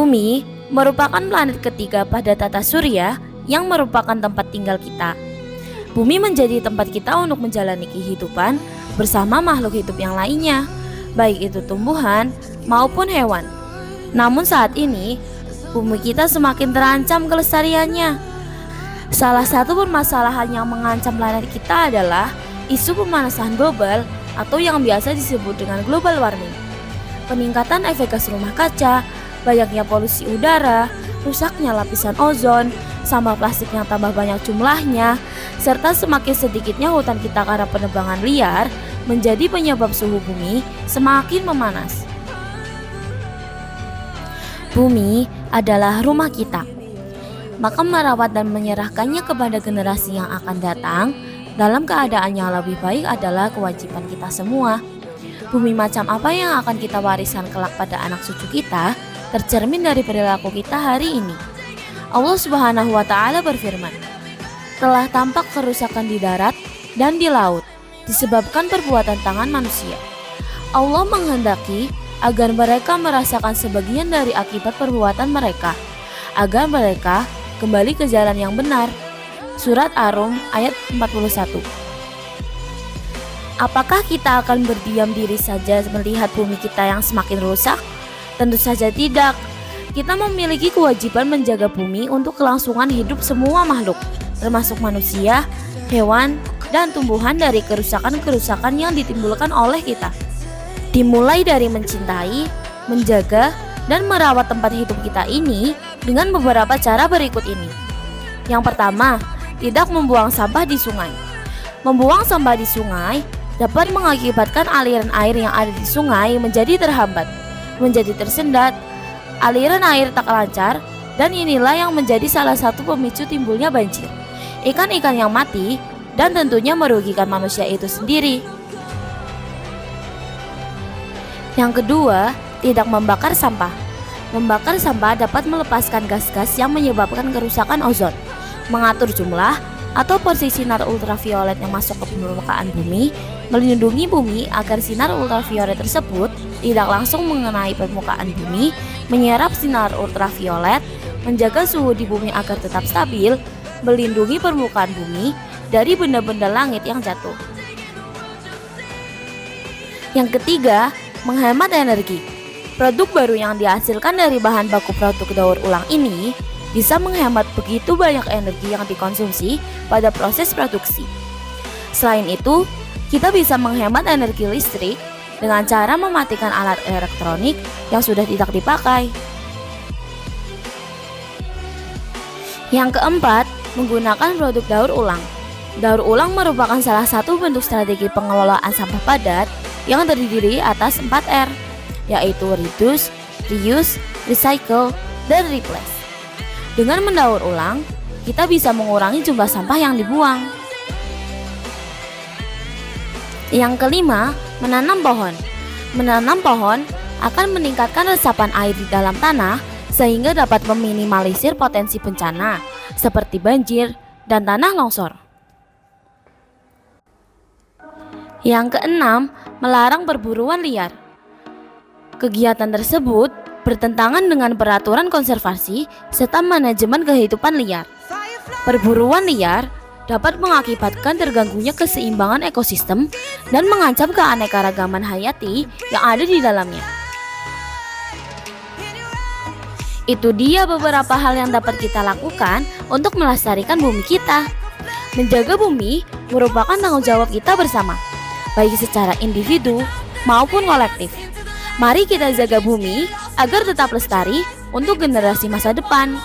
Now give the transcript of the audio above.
Bumi merupakan planet ketiga pada tata surya yang merupakan tempat tinggal kita. Bumi menjadi tempat kita untuk menjalani kehidupan bersama makhluk hidup yang lainnya, baik itu tumbuhan maupun hewan. Namun saat ini, bumi kita semakin terancam kelestariannya. Salah satu permasalahan yang mengancam planet kita adalah isu pemanasan global atau yang biasa disebut dengan global warming. Peningkatan efek gas rumah kaca, banyaknya polusi udara, rusaknya lapisan ozon, sampah plastik yang tambah banyak jumlahnya, serta semakin sedikitnya hutan kita karena penebangan liar menjadi penyebab suhu bumi semakin memanas. Bumi adalah rumah kita, maka merawat dan menyerahkannya kepada generasi yang akan datang dalam keadaan yang lebih baik adalah kewajiban kita semua. Bumi macam apa yang akan kita wariskan kelak pada anak cucu kita tercermin dari perilaku kita hari ini. Allah Subhanahu wa Ta'ala berfirman, "Telah tampak kerusakan di darat dan di laut disebabkan perbuatan tangan manusia. Allah menghendaki agar mereka merasakan sebagian dari akibat perbuatan mereka, agar mereka kembali ke jalan yang benar." Surat Ar-Rum ayat 41. Apakah kita akan berdiam diri saja melihat bumi kita yang semakin rusak? Tentu saja tidak. Kita memiliki kewajiban menjaga bumi untuk kelangsungan hidup semua makhluk, termasuk manusia, hewan, dan tumbuhan dari kerusakan-kerusakan yang ditimbulkan oleh kita. Dimulai dari mencintai, menjaga, dan merawat tempat hidup kita ini dengan beberapa cara berikut ini. Yang pertama, tidak membuang sampah di sungai. Membuang sampah di sungai dapat mengakibatkan aliran air yang ada di sungai menjadi terhambat, menjadi tersendat, aliran air tak lancar, dan inilah yang menjadi salah satu pemicu timbulnya banjir, ikan-ikan yang mati, dan tentunya merugikan manusia itu sendiri. Yang kedua, tidak membakar sampah. Membakar sampah dapat melepaskan gas-gas yang menyebabkan kerusakan ozon, mengatur jumlah atau porsi sinar ultraviolet yang masuk ke permukaan bumi, melindungi bumi agar sinar ultraviolet tersebut tidak langsung mengenai permukaan bumi, menyerap sinar ultraviolet, menjaga suhu di bumi agar tetap stabil, melindungi permukaan bumi dari benda-benda langit yang jatuh. Yang ketiga, menghemat energi. Produk baru yang dihasilkan dari bahan baku produk daur ulang ini bisa menghemat begitu banyak energi yang dikonsumsi pada proses produksi. Selain itu, kita bisa menghemat energi listrik dengan cara mematikan alat elektronik yang sudah tidak dipakai. Yang keempat, menggunakan produk daur ulang. Daur ulang merupakan salah satu bentuk strategi pengelolaan sampah padat yang terdiri atas 4R, yaitu reduce, reuse, recycle, dan replace. Dengan mendaur ulang, kita bisa mengurangi jumlah sampah yang dibuang. Yang kelima, menanam pohon. Menanam pohon akan meningkatkan resapan air di dalam tanah sehingga dapat meminimalisir potensi bencana seperti banjir dan tanah longsor. Yang keenam, melarang perburuan liar. Kegiatan tersebut bertentangan dengan peraturan konservasi serta manajemen kehidupan liar. Perburuan liar dapat mengakibatkan terganggunya keseimbangan ekosistem dan mengancam keanekaragaman hayati yang ada di dalamnya. Itu dia beberapa hal yang dapat kita lakukan untuk melestarikan bumi kita. Menjaga bumi merupakan tanggung jawab kita bersama, baik secara individu maupun kolektif. Mari kita jaga bumi agar tetap lestari untuk generasi masa depan.